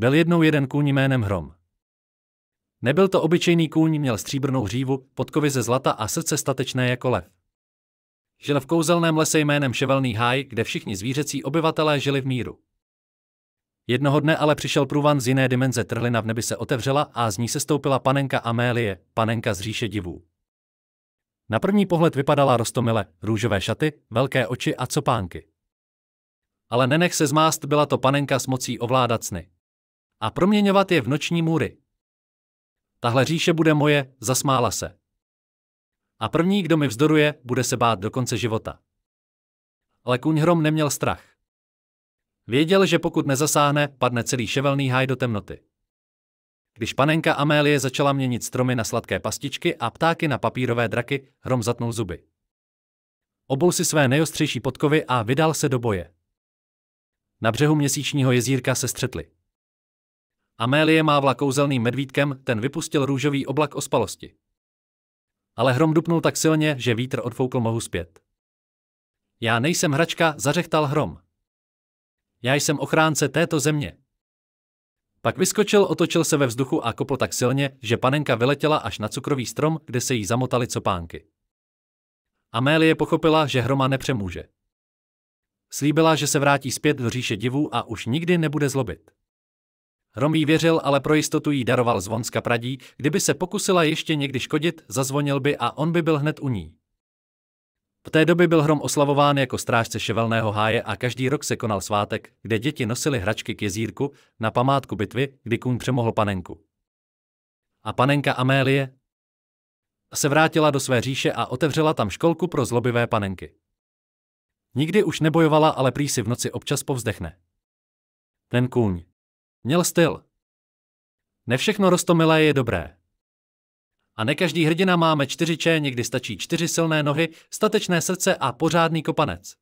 Byl jednou jeden kůň jménem Hrom. Nebyl to obyčejný kůň, měl stříbrnou hřívu, podkovy ze zlata a srdce statečné jako lev. Žil v kouzelném lese jménem Ševelný háj, kde všichni zvířecí obyvatelé žili v míru. Jednoho dne ale přišel průvan z jiné dimenze, trhlina v nebi se otevřela a z ní sestoupila panenka Amélie, panenka z říše divů. Na první pohled vypadala roztomile, růžové šaty, velké oči a copánky. Ale nenech se zmást, byla to panenka s mocí ovládat sny. A proměňovat je v noční můry. Tahle říše bude moje, zasmála se. A první, kdo mi vzdoruje, bude se bát do konce života. Ale kůň Hrom neměl strach. Věděl, že pokud nezasáhne, padne celý Ševelný háj do temnoty. Když panenka Amélie začala měnit stromy na sladké pastičky a ptáky na papírové draky, Hrom zatnul zuby. Obul si své nejostřejší podkovy a vydal se do boje. Na břehu Měsíčního jezírka se střetli. Amélie mávla kouzelným medvídkem, ten vypustil růžový oblak ospalosti. Ale Hrom dupnul tak silně, že vítr odfoukl mohu zpět. Já nejsem hračka, zařechtal Hrom. Já jsem ochránce této země. Pak vyskočil, otočil se ve vzduchu a kopl tak silně, že panenka vyletěla až na cukrový strom, kde se jí zamotaly copánky. Amélie pochopila, že Hroma nepřemůže. Slíbila, že se vrátí zpět do říše divů a už nikdy nebude zlobit. Hrom jí věřil, ale pro jistotu jí daroval zvon z kapradí, kdyby se pokusila ještě někdy škodit, zazvonil by a on by byl hned u ní. V té době byl Hrom oslavován jako strážce Ševelného háje a každý rok se konal svátek, kde děti nosily hračky k jezírku na památku bitvy, kdy kůň přemohl panenku. A panenka Amélie se vrátila do své říše a otevřela tam školku pro zlobivé panenky. Nikdy už nebojovala, ale prý si v noci občas povzdechne. Ten kůň měl styl. Ne všechno roztomilé je dobré. A ne každý hrdina máme 4 č, někdy stačí 4 silné nohy, statečné srdce a pořádný kopanec.